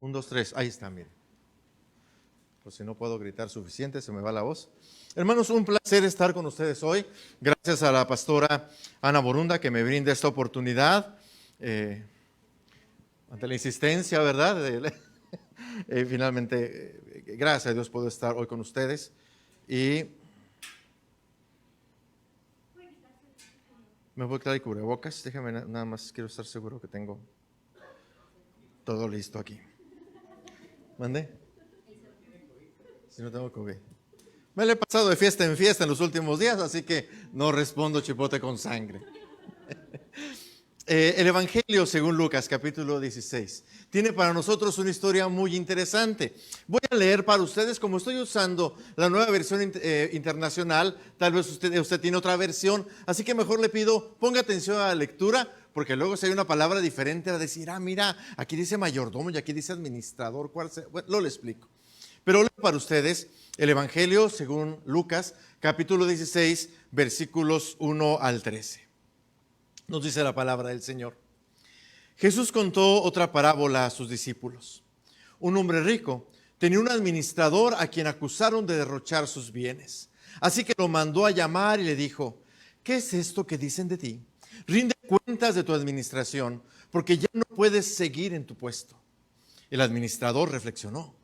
Un, dos, tres. Ahí está, miren. Pues si no puedo gritar suficiente, se me va la voz. Hermanos, un placer estar con ustedes hoy. Gracias a la pastora Ana Borunda que me brinda esta oportunidad. Ante la insistencia, ¿verdad? Finalmente, gracias a Dios puedo estar hoy con ustedes. Y me voy a quitar el cubrebocas. Déjame nada más, quiero estar seguro que tengo todo listo aquí. ¿Mande? Si no tengo COVID. Me lo he pasado de fiesta en fiesta en los últimos días, así que no respondo chipote con sangre. El Evangelio según Lucas, capítulo 16, tiene para nosotros una historia muy interesante. Voy a leer para ustedes, como estoy usando la nueva versión internacional, tal vez usted tiene otra versión, así que mejor le pido, ponga atención a la lectura, porque luego si hay una palabra diferente, va a decir, mira, aquí dice mayordomo y aquí dice administrador, bueno, lo le explico. Pero leo para ustedes el Evangelio según Lucas, capítulo 16, versículos 1 al 13. Nos dice la palabra del Señor. Jesús contó otra parábola a sus discípulos. Un hombre rico tenía un administrador a quien acusaron de derrochar sus bienes. Así que lo mandó a llamar y le dijo, ¿qué es esto que dicen de ti? Rinde cuentas de tu administración, porque ya no puedes seguir en tu puesto. El administrador reflexionó.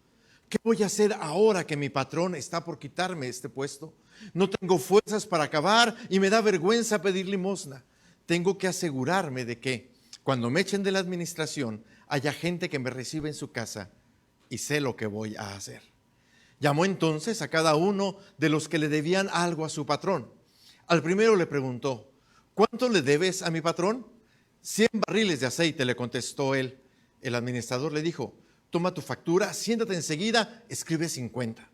¿Qué voy a hacer ahora que mi patrón está por quitarme este puesto? No tengo fuerzas para acabar y me da vergüenza pedir limosna. Tengo que asegurarme de que cuando me echen de la administración haya gente que me reciba en su casa y sé lo que voy a hacer. Llamó entonces a cada uno de los que le debían algo a su patrón. Al primero le preguntó, ¿cuánto le debes a mi patrón? 100 barriles de aceite, le contestó él. El administrador le dijo, toma tu factura, siéntate enseguida, escribe 50.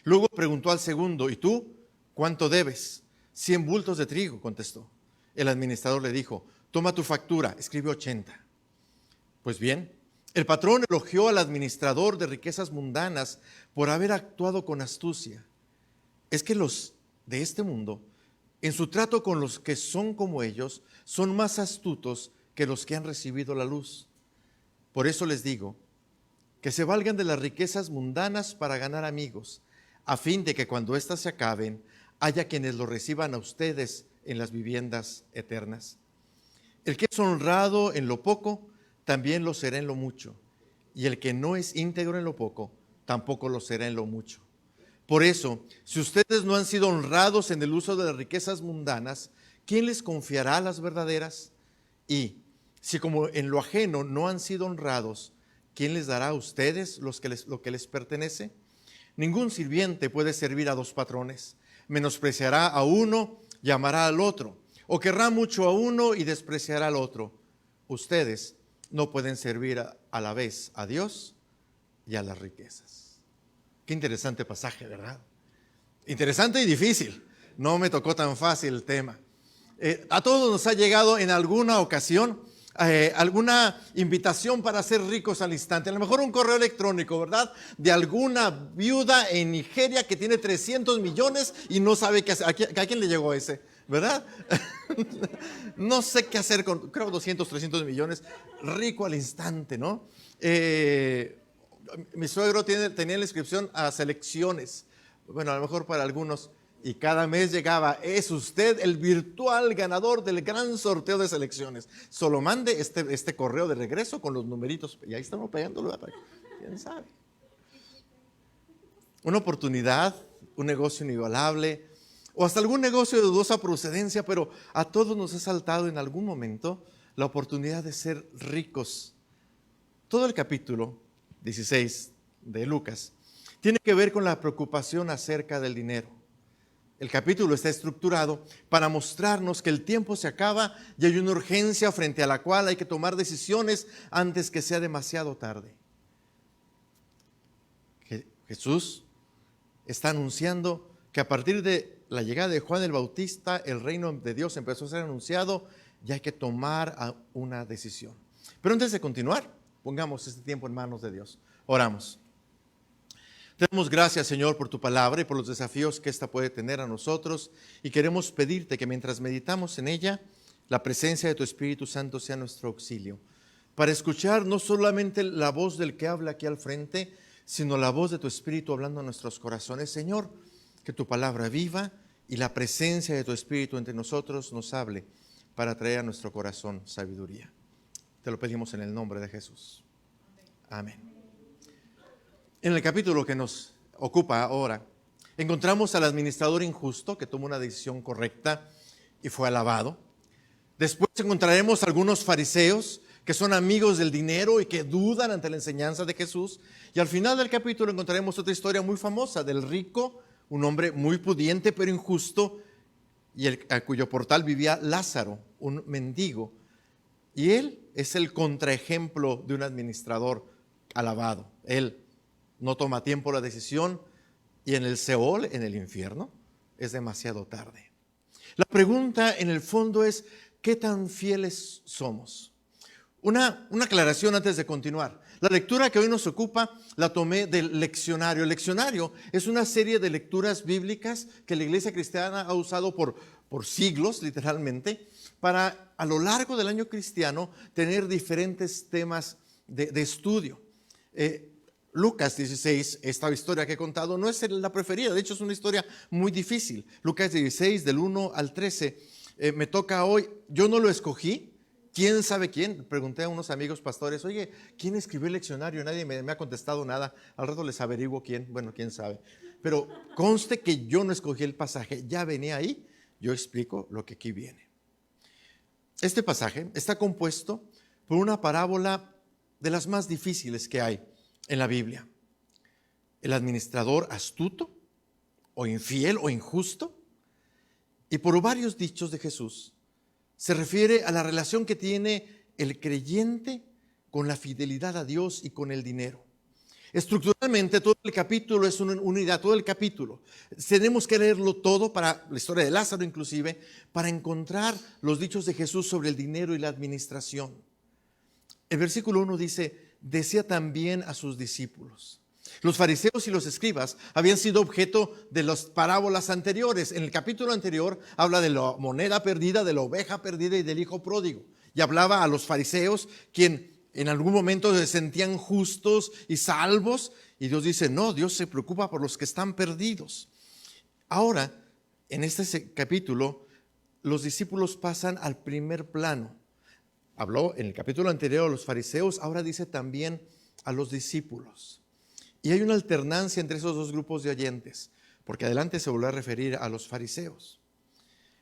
Luego preguntó al segundo, ¿y tú cuánto debes? 100 bultos de trigo, contestó. El administrador le dijo, toma tu factura, escribe 80. Pues bien, el patrón elogió al administrador de riquezas mundanas por haber actuado con astucia. Es que los de este mundo, en su trato con los que son como ellos, son más astutos que los que han recibido la luz. Por eso les digo, que se valgan de las riquezas mundanas para ganar amigos, a fin de que cuando éstas se acaben, haya quienes lo reciban a ustedes en las viviendas eternas. El que es honrado en lo poco, también lo será en lo mucho, y el que no es íntegro en lo poco, tampoco lo será en lo mucho. Por eso, si ustedes no han sido honrados en el uso de las riquezas mundanas, ¿quién les confiará las verdaderas? Y si como en lo ajeno no han sido honrados, ¿quién les dará a ustedes lo que les pertenece? Ningún sirviente puede servir a dos patrones. Menospreciará a uno y amará al otro, o querrá mucho a uno y despreciará al otro. Ustedes no pueden servir a la vez a Dios y a las riquezas. Qué interesante pasaje, ¿verdad? Interesante y difícil. No me tocó tan fácil el tema. A todos nos ha llegado en alguna ocasión alguna invitación para ser ricos al instante, a lo mejor un correo electrónico, ¿verdad? De alguna viuda en Nigeria que tiene 300 millones y no sabe qué hacer. ¿A quién le llegó ese? ¿Verdad? No sé qué hacer con, creo, 200, 300 millones, rico al instante, ¿no? Mi suegro tenía la inscripción a selecciones, bueno, a lo mejor para algunos. Y cada mes llegaba, es usted el virtual ganador del gran sorteo de selecciones. Solo mande este correo de regreso con los numeritos. Y ahí estamos pegándolo. ¿Quién sabe? Una oportunidad, un negocio inigualable, o hasta algún negocio de dudosa procedencia, pero a todos nos ha saltado en algún momento la oportunidad de ser ricos. Todo el capítulo 16 de Lucas tiene que ver con la preocupación acerca del dinero. El capítulo está estructurado para mostrarnos que el tiempo se acaba y hay una urgencia frente a la cual hay que tomar decisiones antes que sea demasiado tarde. Jesús está anunciando que a partir de la llegada de Juan el Bautista, el reino de Dios empezó a ser anunciado y hay que tomar una decisión. Pero antes de continuar, pongamos este tiempo en manos de Dios. Oramos. Te damos gracias, Señor, por tu palabra y por los desafíos que ésta puede tener a nosotros, y queremos pedirte que mientras meditamos en ella, la presencia de tu Espíritu Santo sea nuestro auxilio. para escuchar no solamente la voz del que habla aquí al frente, sino la voz de tu Espíritu hablando a nuestros corazones. Señor, que tu palabra viva y la presencia de tu Espíritu entre nosotros nos hable para traer a nuestro corazón sabiduría. Te lo pedimos en el nombre de Jesús. Amén. En el capítulo que nos ocupa ahora, encontramos al administrador injusto que tomó una decisión correcta y fue alabado. Después encontraremos algunos fariseos que son amigos del dinero y que dudan ante la enseñanza de Jesús. Y al final del capítulo encontraremos otra historia muy famosa del rico, un hombre muy pudiente pero injusto, y a cuyo portal vivía Lázaro, un mendigo. Y él es el contraejemplo de un administrador alabado. Él no toma tiempo la decisión y en el Seol, en el infierno, es demasiado tarde. La pregunta en el fondo es, ¿qué tan fieles somos? Una aclaración antes de continuar. La lectura que hoy nos ocupa la tomé del leccionario. El leccionario es una serie de lecturas bíblicas que la iglesia cristiana ha usado por siglos, literalmente, para a lo largo del año cristiano tener diferentes temas de estudio. Lucas 16, esta historia que he contado, no es la preferida, de hecho es una historia muy difícil. Lucas 16, del 1 al 13, me toca hoy, yo no lo escogí. ¿Quién sabe quién? Pregunté a unos amigos pastores, oye, ¿quién escribió el leccionario? Nadie me ha contestado nada. Al rato les averiguo quién, bueno, quién sabe. Pero conste que yo no escogí el pasaje, ya venía ahí, yo explico lo que aquí viene. Este pasaje está compuesto por una parábola de las más difíciles que hay en la Biblia. El administrador astuto, o infiel, o injusto, y por varios dichos de Jesús. Se refiere a la relación que tiene el creyente con la fidelidad a Dios y con el dinero. Estructuralmente todo el capítulo es una unidad, todo el capítulo. Tenemos que leerlo todo, para la historia de Lázaro inclusive, para encontrar los dichos de Jesús sobre el dinero y la administración. El versículo 1 dice, decía también a sus discípulos. Los fariseos y los escribas habían sido objeto de las parábolas anteriores. En el capítulo anterior habla de la moneda perdida, de la oveja perdida y del hijo pródigo. Y hablaba a los fariseos, quien en algún momento se sentían justos y salvos. Y Dios dice, no, Dios se preocupa por los que están perdidos. Ahora, en este capítulo, los discípulos pasan al primer plano. Habló en el capítulo anterior a los fariseos, ahora dice también a los discípulos. Y hay una alternancia entre esos dos grupos de oyentes, porque adelante se volverá a referir a los fariseos.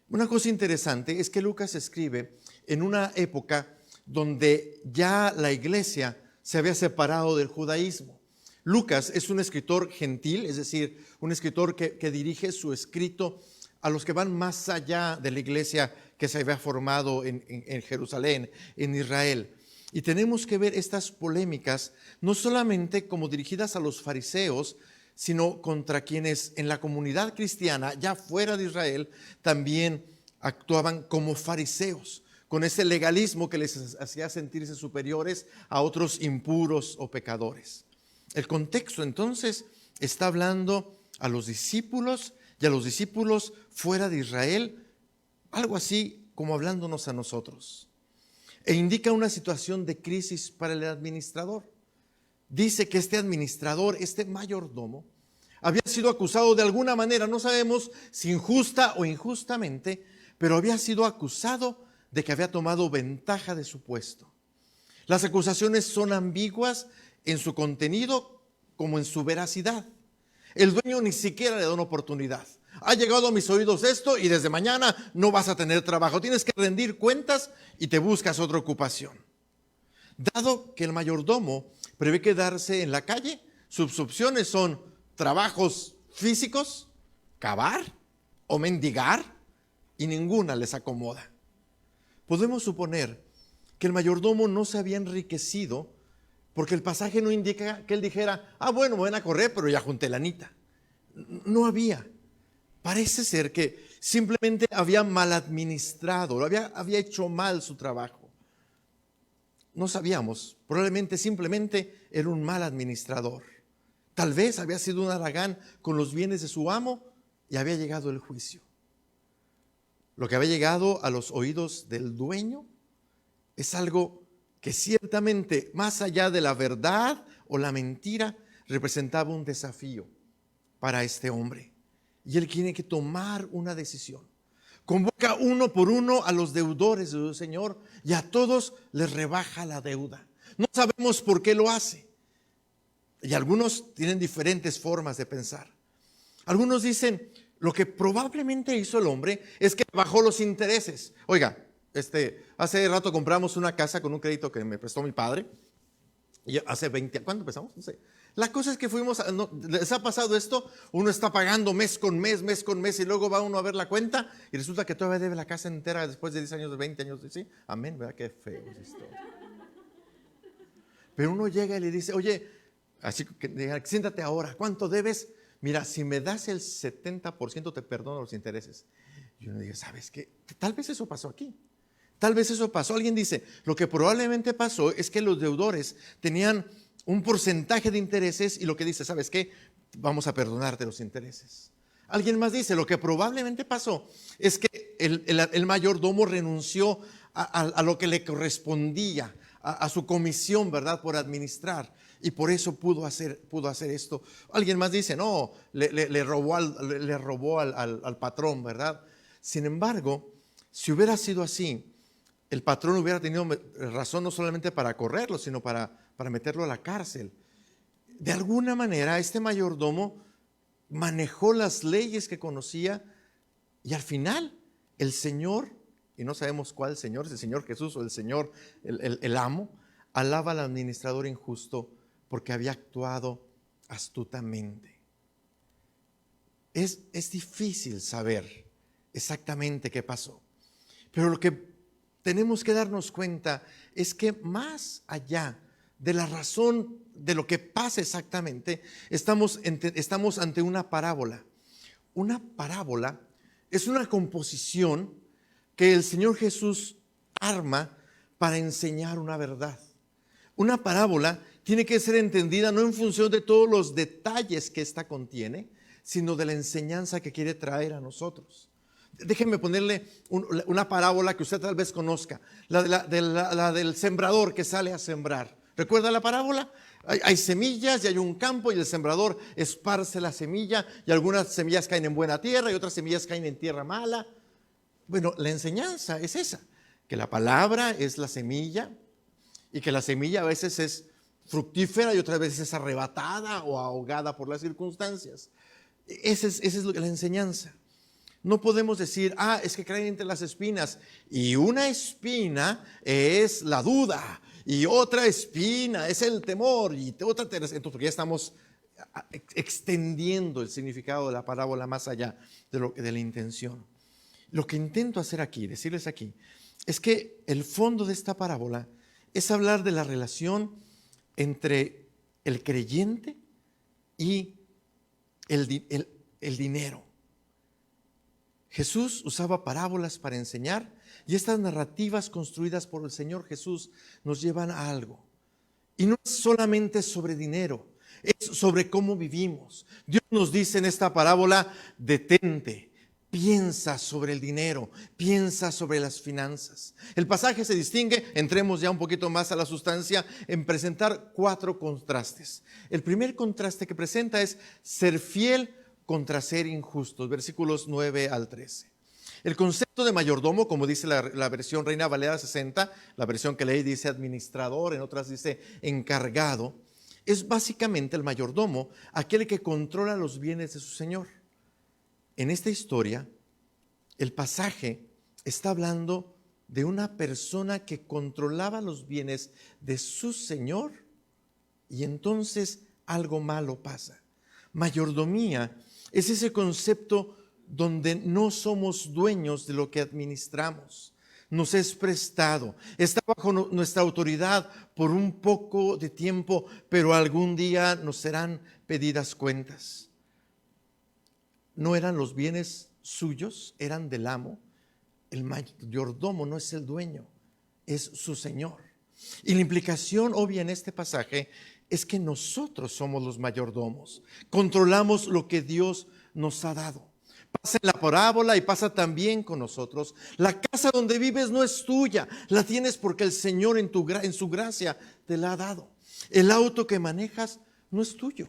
Una cosa interesante es que Lucas escribe en una época donde ya la iglesia se había separado del judaísmo. Lucas es un escritor gentil, es decir, un escritor que dirige su escrito a los que van más allá de la iglesia que se había formado en Jerusalén, en Israel. Y tenemos que ver estas polémicas no solamente como dirigidas a los fariseos, sino contra quienes en la comunidad cristiana, ya fuera de Israel, también actuaban como fariseos, con ese legalismo que les hacía sentirse superiores a otros impuros o pecadores. El contexto entonces está hablando a los discípulos y a los discípulos fuera de Israel, algo así como hablándonos a nosotros. E indica una situación de crisis para el administrador. Dice que este administrador, este mayordomo, había sido acusado de alguna manera, no sabemos si injusta o injustamente, pero había sido acusado de que había tomado ventaja de su puesto. Las acusaciones son ambiguas en su contenido como en su veracidad. El dueño ni siquiera le da una oportunidad. Ha llegado a mis oídos esto y desde mañana no vas a tener trabajo. Tienes que rendir cuentas y te buscas otra ocupación. Dado que el mayordomo prevé quedarse en la calle, sus opciones son trabajos físicos, cavar o mendigar, y ninguna les acomoda. Podemos suponer que el mayordomo no se había enriquecido porque el pasaje no indica que él dijera, bueno, me van a correr, pero ya junté lanita. No había. Parece ser que simplemente había mal administrado, había hecho mal su trabajo. No sabíamos, probablemente simplemente era un mal administrador. Tal vez había sido un haragán con los bienes de su amo y había llegado el juicio. Lo que había llegado a los oídos del dueño es algo que ciertamente, más allá de la verdad o la mentira, representaba un desafío para este hombre. Y él tiene que tomar una decisión. Convoca uno por uno a los deudores de su Señor y a todos les rebaja la deuda. No sabemos por qué lo hace. Y algunos tienen diferentes formas de pensar. Algunos dicen, lo que probablemente hizo el hombre es que bajó los intereses. Oiga, hace rato compramos una casa con un crédito que me prestó mi padre. Y hace 20, ¿cuándo empezamos? No sé. La cosa es que ¿les ha pasado esto? Uno está pagando mes con mes y luego va uno a ver la cuenta y resulta que todavía debe la casa entera después de 10 años, de 20 años. ¿Sí? Amén, ¿verdad? Qué feo es esto. Pero uno llega y le dice, oye, así que siéntate ahora, ¿cuánto debes? Mira, si me das el 70% te perdono los intereses. Y uno dice, ¿sabes qué? Tal vez eso pasó aquí. Tal vez eso pasó. Alguien dice, lo que probablemente pasó es que los deudores tenían un porcentaje de intereses y lo que dice, ¿sabes qué? Vamos a perdonarte los intereses. Alguien más dice, lo que probablemente pasó es que el mayordomo renunció a lo que le correspondía, a su comisión, ¿verdad? Por administrar. Y por eso pudo hacer esto. Alguien más dice, no, le robó al patrón, ¿verdad? Sin embargo, si hubiera sido así, el patrón hubiera tenido razón no solamente para correrlo, sino para meterlo a la cárcel. De alguna manera, este mayordomo manejó las leyes que conocía y al final el Señor, y no sabemos cuál Señor, es el Señor Jesús o el Señor, el amo, alaba al administrador injusto porque había actuado astutamente. Es difícil saber exactamente qué pasó, pero lo que tenemos que darnos cuenta es que más allá de la razón de lo que pasa exactamente, estamos ante una parábola. Una parábola es una composición que el Señor Jesús arma para enseñar una verdad. Una parábola tiene que ser entendida no en función de todos los detalles que ésta contiene, sino de la enseñanza que quiere traer a nosotros. Déjenme ponerle una parábola que usted tal vez conozca, la del sembrador que sale a sembrar. ¿Recuerda la parábola? Hay semillas y hay un campo y el sembrador esparce la semilla y algunas semillas caen en buena tierra y otras semillas caen en tierra mala. Bueno, la enseñanza es esa, que la palabra es la semilla y que la semilla a veces es fructífera y otras veces es arrebatada o ahogada por las circunstancias. Esa es la enseñanza. No podemos decir, es que caen entre las espinas y una espina es la duda y otra espina es el temor y otra tercera. Entonces ya estamos extendiendo el significado de la parábola más allá de la intención. Lo que intento hacer aquí, decirles aquí, es que el fondo de esta parábola es hablar de la relación entre el creyente y el dinero. Jesús usaba parábolas para enseñar y estas narrativas construidas por el Señor Jesús nos llevan a algo. Y no es solamente sobre dinero, es sobre cómo vivimos. Dios nos dice en esta parábola, detente, piensa sobre el dinero, piensa sobre las finanzas. El pasaje se distingue, entremos ya un poquito más a la sustancia, en presentar 4 contrastes. El primer contraste que presenta es ser fiel contra ser injustos, versículos 9 al 13. El concepto de mayordomo, como dice la versión Reina Valera 60, la versión que leí dice administrador, en otras dice encargado, es básicamente el mayordomo, aquel que controla los bienes de su señor. En esta historia, el pasaje está hablando de una persona que controlaba los bienes de su señor y entonces algo malo pasa. Mayordomía es ese concepto donde no somos dueños de lo que administramos. Nos es prestado, está bajo nuestra autoridad por un poco de tiempo, pero algún día nos serán pedidas cuentas. No eran los bienes suyos, eran del amo. El mayordomo no es el dueño, es su señor. Y la implicación obvia en este pasaje es que nosotros somos los mayordomos, controlamos lo que Dios nos ha dado. Pasa en la parábola y pasa también con nosotros. La casa donde vives no es tuya, la tienes porque el Señor en su gracia te la ha dado. El auto que manejas no es tuyo.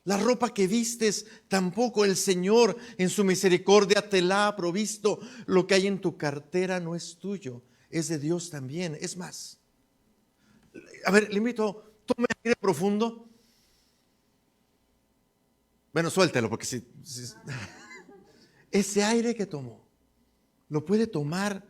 La ropa que vistes tampoco, el Señor en su misericordia te la ha provisto. Lo que hay en tu cartera no es tuyo, es de Dios también. Es más, a ver, le invito, tome aire profundo. Bueno, suéltelo porque si ese aire que tomó, lo puede tomar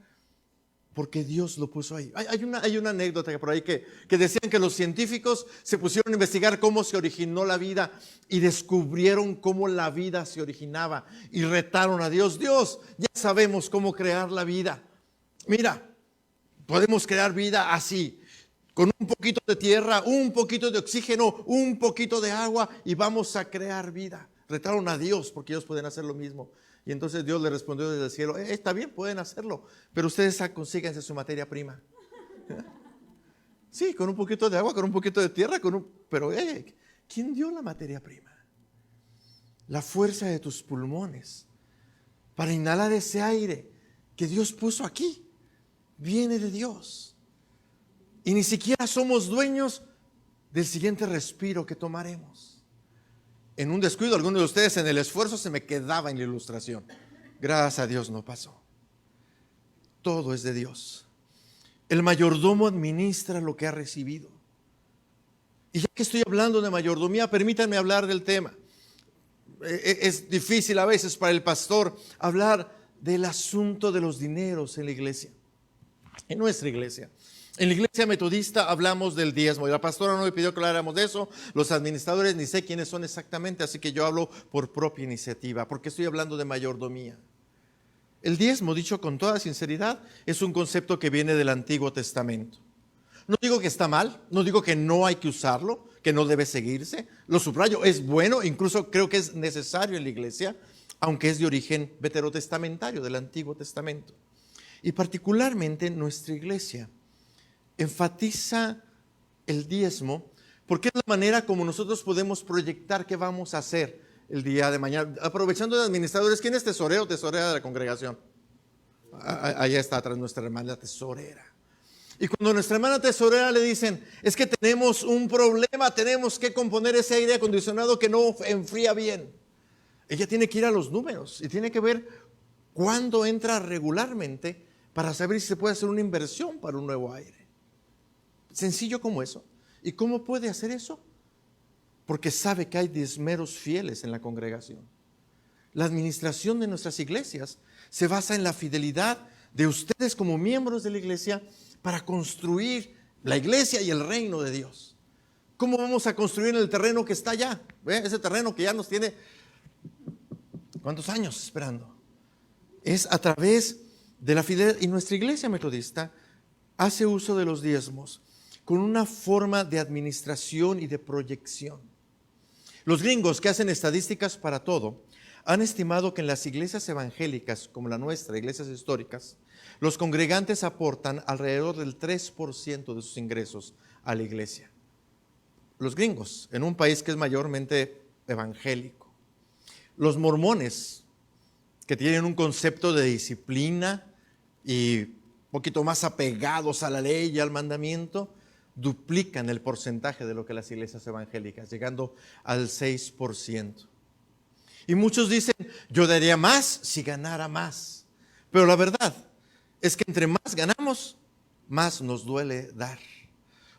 porque Dios lo puso ahí. Hay una anécdota por ahí que decían que los científicos se pusieron a investigar cómo se originó la vida y descubrieron cómo la vida se originaba y retaron a Dios. Dios, ya sabemos cómo crear la vida. Mira, podemos crear vida así, con un poquito de tierra, un poquito de oxígeno, un poquito de agua y vamos a crear vida. Retaron a Dios porque ellos pueden hacer lo mismo. Y entonces Dios le respondió desde el cielo, está bien, pueden hacerlo, pero ustedes consíganse su materia prima. Sí, con un poquito de agua, con un poquito de tierra, pero ¿quién dio la materia prima? La fuerza de tus pulmones para inhalar ese aire que Dios puso aquí, viene de Dios. Y ni siquiera somos dueños del siguiente respiro que tomaremos. En un descuido, algunos de ustedes en el esfuerzo se me quedaba en la ilustración. Gracias a Dios no pasó. Todo es de Dios. El mayordomo administra lo que ha recibido. Y ya que estoy hablando de mayordomía, permítanme hablar del tema. Es difícil a veces para el pastor hablar del asunto de los dineros en la iglesia, en nuestra iglesia. En la iglesia metodista hablamos del diezmo y la pastora no me pidió que habláramos de eso. Los administradores ni sé quiénes son exactamente, así que yo hablo por propia iniciativa, porque estoy hablando de mayordomía. El diezmo, dicho con toda sinceridad, es un concepto que viene del Antiguo Testamento. No digo que está mal, no digo que no hay que usarlo, que no debe seguirse. Lo subrayo, es bueno, incluso creo que es necesario en la iglesia, aunque es de origen veterotestamentario, del Antiguo Testamento. Y particularmente nuestra iglesia enfatiza el diezmo porque es la manera como nosotros podemos proyectar qué vamos a hacer el día de mañana. Aprovechando de administradores, ¿quién es tesorero o tesorera de la congregación? Allá está atrás nuestra hermana tesorera. Y cuando nuestra hermana tesorera le dicen, es que tenemos un problema, tenemos que componer ese aire acondicionado que no enfría bien. Ella tiene que ir a los números y tiene que ver cuándo entra regularmente para saber si se puede hacer una inversión para un nuevo aire. Sencillo como eso. ¿Y cómo puede hacer eso? Porque sabe que hay diezmeros fieles en la congregación. La administración de nuestras iglesias se basa en la fidelidad de ustedes como miembros de la iglesia para construir la iglesia y el reino de Dios. ¿Cómo vamos a construir en el terreno que está allá? Ese terreno que ya nos tiene, ¿cuántos años esperando? Es a través de la fidelidad. Y nuestra iglesia metodista hace uso de los diezmos con una forma de administración y de proyección. Los gringos, que hacen estadísticas para todo, han estimado que en las iglesias evangélicas, como la nuestra, iglesias históricas, los congregantes aportan alrededor del 3% de sus ingresos a la iglesia. Los gringos, en un país que es mayormente evangélico. Los mormones, que tienen un concepto de disciplina y un poquito más apegados a la ley y al mandamiento, duplican el porcentaje de lo que las iglesias evangélicas, llegando al 6%. Y muchos dicen, yo daría más si ganara más. Pero la verdad es que entre más ganamos, más nos duele dar.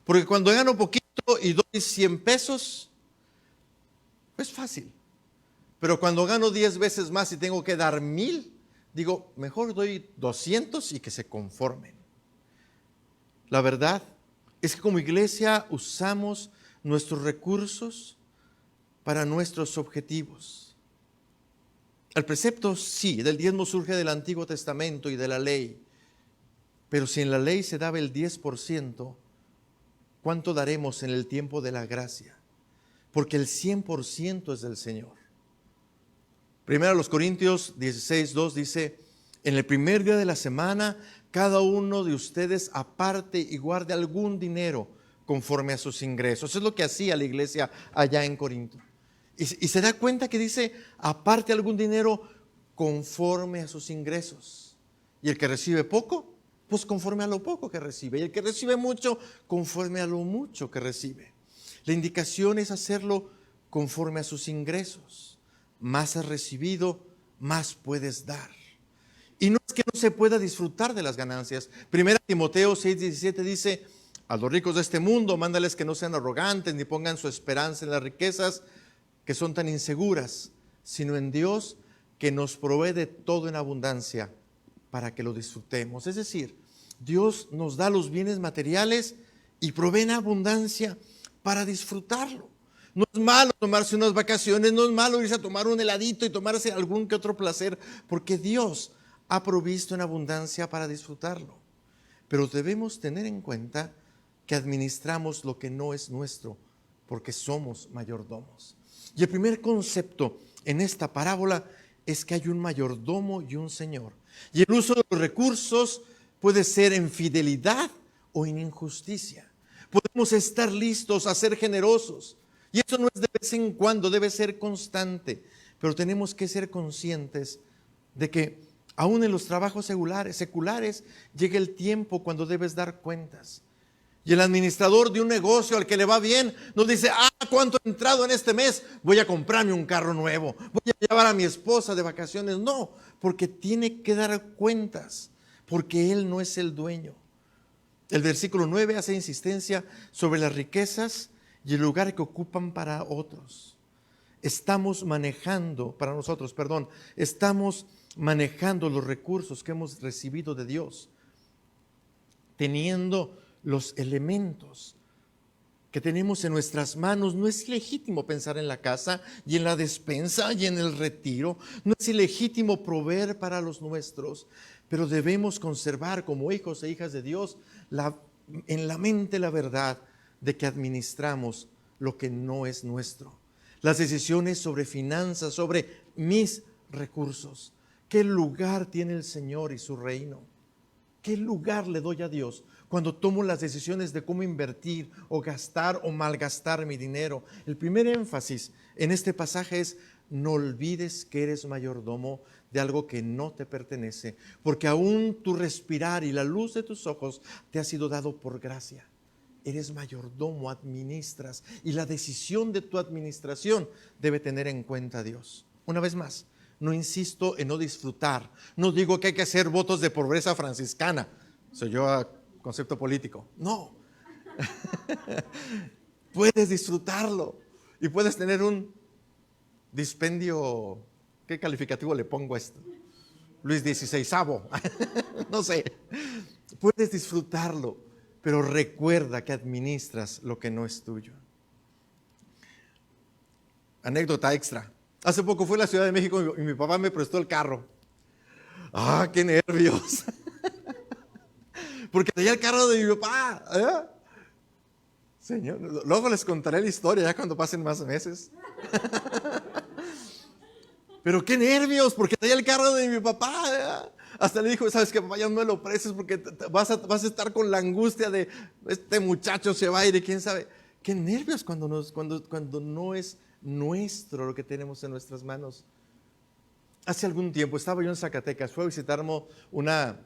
Porque cuando gano poquito y doy 100 pesos, es fácil. Pero cuando gano 10 veces más y tengo que dar 1000, digo, mejor doy 200 y que se conformen. La verdad es que como iglesia usamos nuestros recursos para nuestros objetivos. El precepto, sí, del diezmo surge del Antiguo Testamento y de la ley. Pero si en la ley se daba el 10%, ¿cuánto daremos en el tiempo de la gracia? Porque el 100% es del Señor. Primero los Corintios 16:2 dice, en el primer día de la semana, cada uno de ustedes aparte y guarde algún dinero conforme a sus ingresos. Eso es lo que hacía la iglesia allá en Corinto. Y se da cuenta que dice, aparte algún dinero conforme a sus ingresos. Y el que recibe poco, pues conforme a lo poco que recibe. Y el que recibe mucho, conforme a lo mucho que recibe. La indicación es hacerlo conforme a sus ingresos. Más has recibido, más puedes dar. Y no es que no se pueda disfrutar de las ganancias. Primera Timoteo 6:17 dice: a los ricos de este mundo, mándales que no sean arrogantes ni pongan su esperanza en las riquezas que son tan inseguras, sino en Dios, que nos provee de todo en abundancia para que lo disfrutemos. Es decir, Dios nos da los bienes materiales y provee en abundancia para disfrutarlo. No es malo tomarse unas vacaciones, no es malo irse a tomar un heladito y tomarse algún que otro placer, porque Dios ha provisto en abundancia para disfrutarlo. Pero debemos tener en cuenta que administramos lo que no es nuestro, porque somos mayordomos. Y el primer concepto en esta parábola es que hay un mayordomo y un señor. Y el uso de los recursos puede ser en fidelidad o en injusticia. Podemos estar listos a ser generosos. Y eso no es de vez en cuando, debe ser constante. Pero tenemos que ser conscientes de que aún en los trabajos seculares llega el tiempo cuando debes dar cuentas. Y el administrador de un negocio al que le va bien nos dice: ¿cuánto he entrado en este mes? Voy a comprarme un carro nuevo, voy a llevar a mi esposa de vacaciones. No, porque tiene que dar cuentas, porque él no es el dueño. El versículo 9 hace insistencia sobre las riquezas y el lugar que ocupan para otros. Estamos manejando los recursos que hemos recibido de Dios, teniendo los elementos que tenemos en nuestras manos. No es ilegítimo pensar en la casa y en la despensa y en el retiro. No es ilegítimo proveer para los nuestros, pero debemos conservar como hijos e hijas de Dios en la mente la verdad de que administramos lo que no es nuestro. Las decisiones sobre finanzas, sobre mis recursos. ¿Qué lugar tiene el Señor y su reino? ¿Qué lugar le doy a Dios cuando tomo las decisiones de cómo invertir o gastar o malgastar mi dinero? El primer énfasis en este pasaje es: no olvides que eres mayordomo de algo que no te pertenece, porque aún tu respirar y la luz de tus ojos te ha sido dado por gracia. Eres mayordomo, administras, y la decisión de tu administración debe tener en cuenta a Dios. Una vez más, no insisto en no disfrutar. No digo que hay que hacer votos de pobreza franciscana. Soy yo a concepto político. No. Puedes disfrutarlo y puedes tener un dispendio. ¿Qué calificativo le pongo a esto? Luis XVI. No sé. Puedes disfrutarlo, pero recuerda que administras lo que no es tuyo. Anécdota extra. Hace poco fui a la Ciudad de México y mi papá me prestó el carro. ¡Qué nervios! Porque tenía el carro de mi papá. Señor, luego les contaré la historia ya cuando pasen más meses. Pero qué nervios, porque tenía el carro de mi papá. Hasta le dijo: ¿sabes qué, papá? Ya no me lo prestes porque vas a estar con la angustia de este muchacho se va a ir y quién sabe. Qué nervios cuando no es nuestro lo que tenemos en nuestras manos. Hace algún tiempo estaba yo en Zacatecas, fue a visitarme una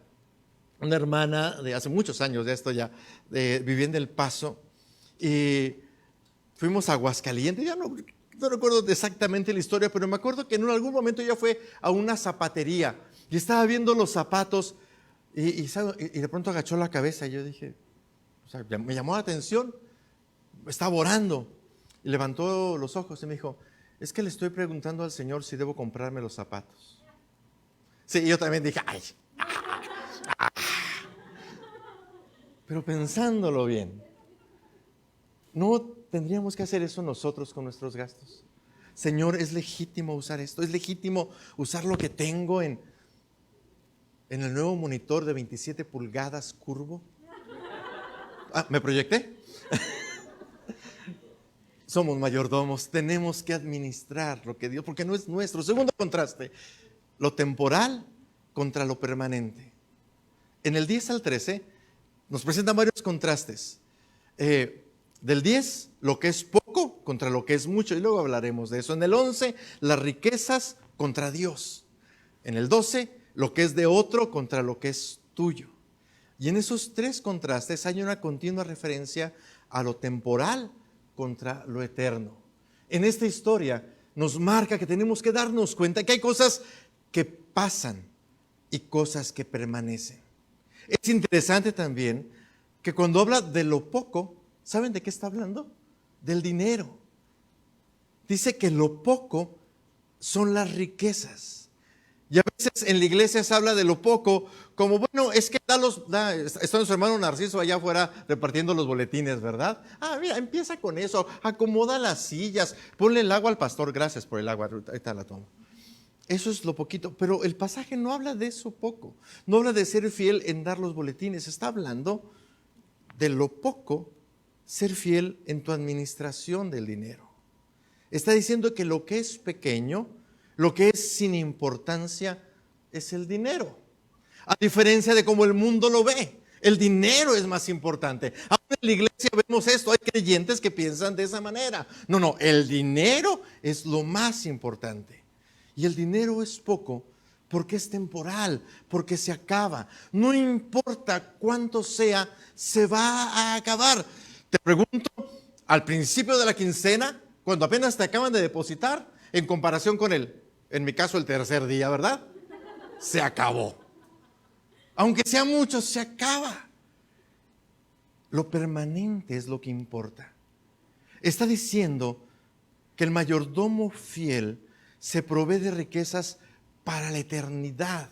hermana de hace muchos años de esto ya, vivía en El Paso, y fuimos a Aguascalientes. Ya no recuerdo exactamente la historia, pero me acuerdo que en algún momento ella fue a una zapatería y estaba viendo los zapatos y de pronto agachó la cabeza y yo dije, me llamó la atención, estaba orando y levantó los ojos y me dijo: es que le estoy preguntando al Señor si debo comprarme los zapatos. Sí, yo también dije, pero pensándolo bien, ¿no tendríamos que hacer eso nosotros con nuestros gastos? Señor, ¿es legítimo usar esto? ¿Es legítimo usar lo que tengo en el nuevo monitor de 27 pulgadas curvo? ¿Me proyecté? Somos mayordomos, tenemos que administrar lo que Dios, porque no es nuestro. Segundo contraste, lo temporal contra lo permanente. En el 10 al 13 nos presentan varios contrastes. Del 10, lo que es poco contra lo que es mucho, y luego hablaremos de eso. En el 11, las riquezas contra Dios. En el 12, lo que es de otro contra lo que es tuyo. Y en esos tres contrastes hay una continua referencia a lo temporal contra lo eterno. En esta historia nos marca que tenemos que darnos cuenta que hay cosas que pasan y cosas que permanecen. Es interesante también que cuando habla de lo poco, ¿saben de qué está hablando? Del dinero. Dice que lo poco son las riquezas. Y a veces en la iglesia se habla de lo poco como, bueno, es que está nuestro hermano Narciso allá afuera repartiendo los boletines, ¿verdad? Mira, empieza con eso, acomoda las sillas, ponle el agua al pastor, gracias por el agua, ahorita la tomo. Eso es lo poquito, pero el pasaje no habla de eso poco, no habla de ser fiel en dar los boletines, está hablando de lo poco, ser fiel en tu administración del dinero. Está diciendo que lo que es pequeño, lo que es sin importancia, es el dinero. A diferencia de cómo el mundo lo ve, el dinero es más importante. Ahora en la iglesia vemos esto, hay creyentes que piensan de esa manera. No, el dinero es lo más importante. Y el dinero es poco porque es temporal, porque se acaba. No importa cuánto sea, se va a acabar. Te pregunto, al principio de la quincena, cuando apenas te acaban de depositar, en comparación con en mi caso, el tercer día, ¿verdad? Se acabó. Aunque sea mucho, se acaba. Lo permanente es lo que importa. Está diciendo que el mayordomo fiel se provee de riquezas para la eternidad,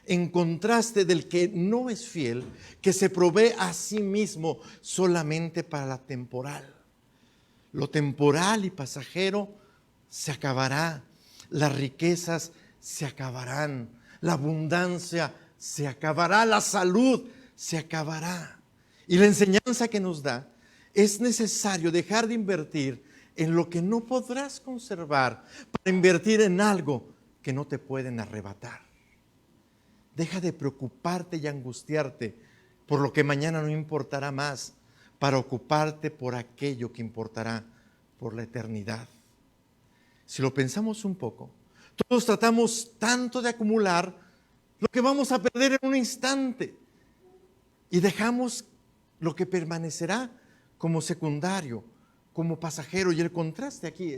en contraste del que no es fiel, que se provee a sí mismo solamente para la temporal. Lo temporal y pasajero se acabará, las riquezas se acabarán, la abundancia se acabará, la salud se acabará. Y la enseñanza que nos da, es necesario dejar de invertir en lo que no podrás conservar para invertir en algo que no te pueden arrebatar. Deja de preocuparte y angustiarte por lo que mañana no importará más, para ocuparte por aquello que importará por la eternidad. Si lo pensamos un poco, todos tratamos tanto de acumular lo que vamos a perder en un instante y dejamos lo que permanecerá como secundario, como pasajero. Y el contraste aquí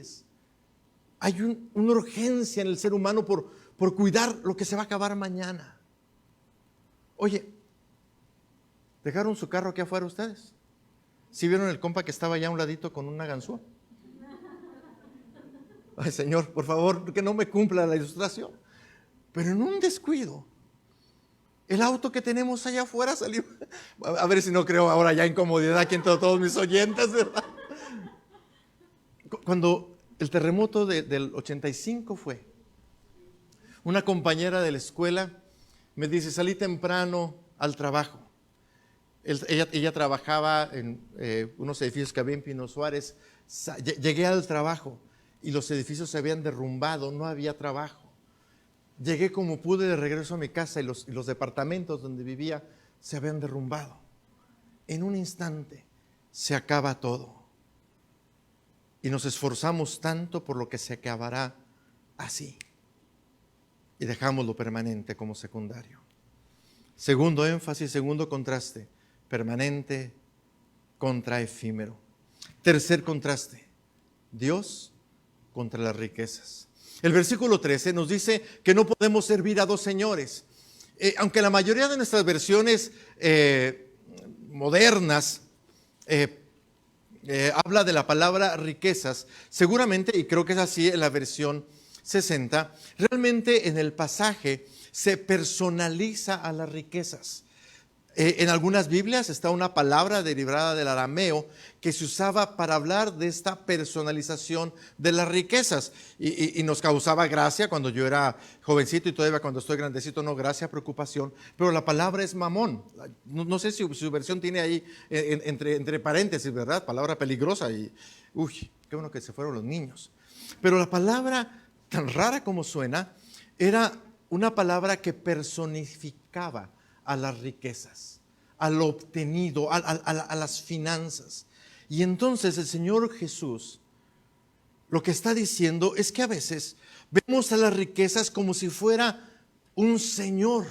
hay una urgencia en el ser humano por cuidar lo que se va a acabar mañana. Oye, ¿dejaron su carro aquí afuera ustedes? ¿Sí vieron el compa que estaba allá a un ladito con una ganzúa? Ay, Señor, por favor, que no me cumpla la ilustración. Pero en un descuido, el auto que tenemos allá afuera salió. A ver si no creo ahora ya incomodidad aquí entre todos mis oyentes, ¿verdad? Cuando el terremoto del 85 fue, una compañera de la escuela me dice, salí temprano al trabajo. Ella trabajaba en unos edificios que había en Pino Suárez. Llegué al trabajo y los edificios se habían derrumbado, no había trabajo. Llegué como pude de regreso a mi casa y los departamentos donde vivía se habían derrumbado. En un instante se acaba todo. Y nos esforzamos tanto por lo que se acabará así. Y dejamos lo permanente como secundario. Segundo énfasis, segundo contraste, permanente contra efímero. Tercer contraste, Dios contra las riquezas. El versículo 13 nos dice que no podemos servir a dos señores. Aunque la mayoría de nuestras versiones modernas habla de la palabra riquezas, seguramente, y creo que es así en la versión 60, realmente en el pasaje se personaliza a las riquezas. En algunas Biblias está una palabra derivada del arameo que se usaba para hablar de esta personalización de las riquezas y nos causaba gracia cuando yo era jovencito y todavía cuando estoy grandecito, no gracia, preocupación, pero la palabra es mamón. No sé si su versión tiene ahí entre paréntesis, ¿verdad? Palabra peligrosa y, uy, qué bueno que se fueron los niños. Pero la palabra, tan rara como suena, era una palabra que personificaba a las riquezas, a lo obtenido, a las finanzas. Y entonces el Señor Jesús lo que está diciendo es que a veces vemos a las riquezas como si fuera un Señor,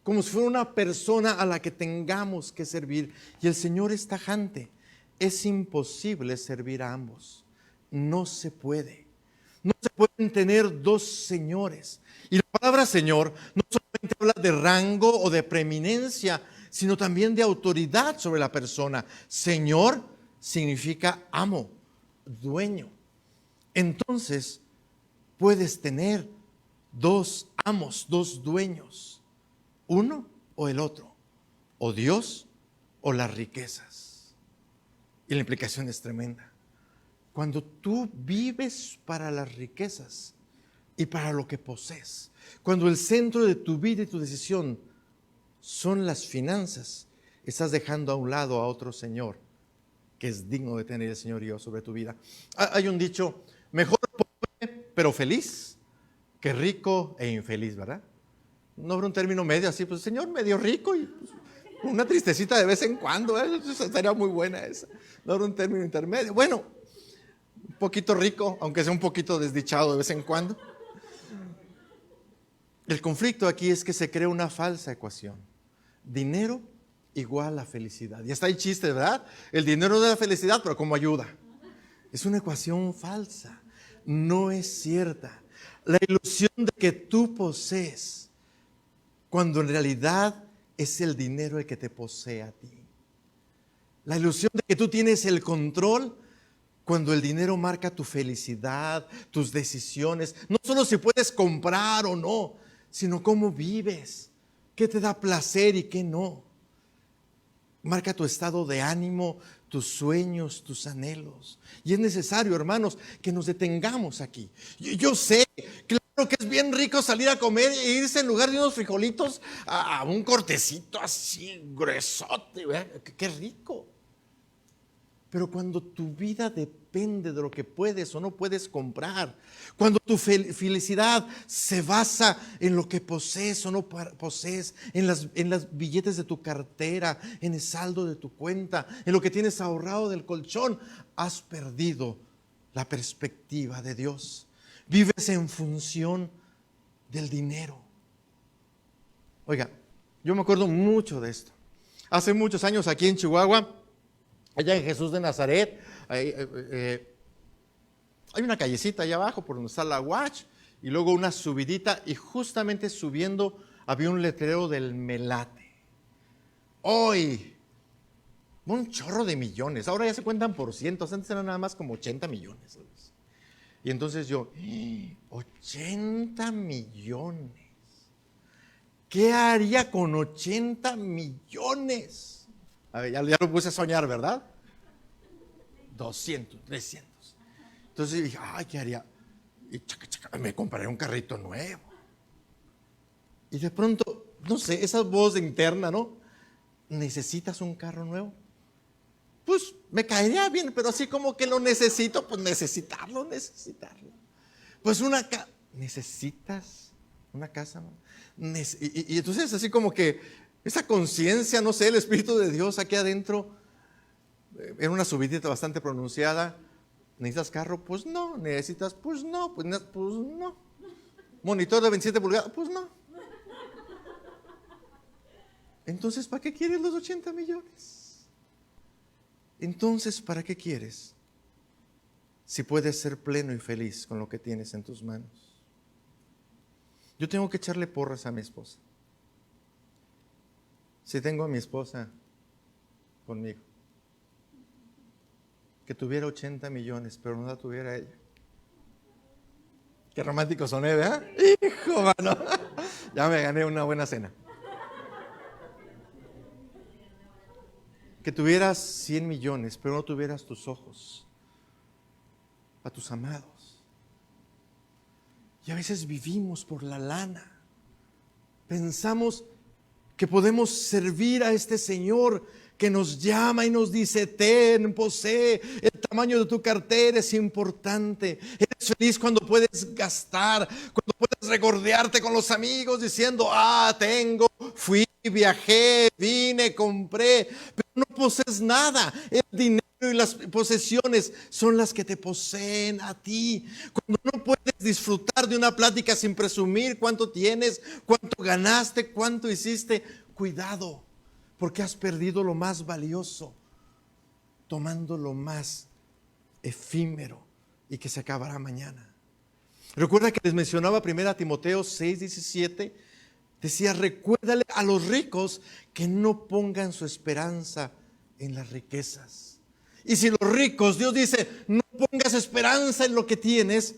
como si fuera una persona a la que tengamos que servir. Y el Señor es tajante: es imposible servir a ambos. No se puede. No se pueden tener dos señores. Y la palabra Señor no solamente habla de rango o de preeminencia, sino también de autoridad sobre la persona. Señor significa amo, dueño. Entonces, puedes tener dos amos, dos dueños, uno o el otro, o Dios o las riquezas. Y la implicación es tremenda. Cuando tú vives para las riquezas y para lo que posees, cuando el centro de tu vida y tu decisión son las finanzas, estás dejando a un lado a otro Señor que es digno de tener el señorío sobre tu vida. Hay un dicho: mejor pobre pero feliz que rico e infeliz, ¿verdad? No habrá un término medio así, pues Señor medio rico y pues, una tristecita de vez en cuando, sería muy buena esa. No habrá un término intermedio. Bueno, un poquito rico, aunque sea un poquito desdichado de vez en cuando. El conflicto aquí es que se crea una falsa ecuación: dinero igual a felicidad. Y hasta hay chistes, ¿verdad? El dinero da felicidad, pero ¿cómo ayuda? Es una ecuación falsa, no es cierta. La ilusión de que tú posees, cuando en realidad es el dinero el que te posee a ti. La ilusión de que tú tienes el control, cuando el dinero marca tu felicidad, tus decisiones. No solo si puedes comprar o no, sino cómo vives, qué te da placer y qué no. Marca tu estado de ánimo, tus sueños, tus anhelos. Y es necesario, hermanos, que nos detengamos aquí. Yo sé, claro que es bien rico salir a comer e irse en lugar de unos frijolitos a un cortecito así gruesote, ¿verdad? Qué rico. Pero cuando tu vida depende de lo que puedes o no puedes comprar, cuando tu felicidad se basa en lo que posees o no posees, en las billetes de tu cartera, en el saldo de tu cuenta, en lo que tienes ahorrado del colchón, has perdido la perspectiva de Dios. Vives en función del dinero. Oiga, yo me acuerdo mucho de esto. Hace muchos años aquí en Chihuahua, allá en Jesús de Nazaret, hay una callecita allá abajo por donde está la Watch, y luego una subidita, y justamente subiendo había un letrero del Melate. Hoy, un chorro de millones, ahora ya se cuentan por cientos, antes eran nada más como 80 millones. ¿Sabes? Y entonces yo, 80 millones. ¿Qué haría con 80 millones? A ver, ya lo puse a soñar, ¿verdad? 200, 300. Entonces dije, ay, ¿qué haría? Y me compraré un carrito nuevo. Y de pronto, no sé, esa voz interna, ¿no? ¿Necesitas un carro nuevo? Pues me caería bien, pero así como que lo necesito, pues necesitarlo. Pues ¿necesitas una casa? Y entonces así como que esa conciencia, no sé, el Espíritu de Dios aquí adentro, era una subidita bastante pronunciada. ¿Necesitas carro? Pues no. ¿Necesitas? Pues no. Pues no. ¿Monitor de 27 pulgadas? Pues no. Entonces, ¿para qué quieres los 80 millones? Entonces, ¿para qué quieres? Si puedes ser pleno y feliz con lo que tienes en tus manos. Yo tengo que echarle porras a mi esposa. Si tengo a mi esposa conmigo, que tuviera 80 millones, pero no la tuviera ella. Qué romántico soné, ¿verdad? Hijo, mano. Ya me gané una buena cena. Que tuvieras 100 millones, pero no tuvieras tus ojos a tus amados. Y a veces vivimos por la lana. Pensamos que podemos servir a este Señor que nos llama y nos dice: ten, posee, el tamaño de tu cartera es importante. Eres feliz cuando puedes gastar, cuando puedes regordearte con los amigos diciendo: tengo, fui, viajé, vine, compré. Pero no posees nada. El dinero y las posesiones son las que te poseen a ti. Cuando no puedes disfrutar de una plática sin presumir cuánto tienes, cuánto ganaste, cuánto hiciste, cuidado, porque has perdido lo más valioso, tomando lo más efímero y que se acabará mañana. Recuerda que les mencionaba 1 Timoteo 6:17, decía: recuérdale a los ricos que no pongan su esperanza en las riquezas. Y si los ricos, Dios dice, no pongas esperanza en lo que tienes,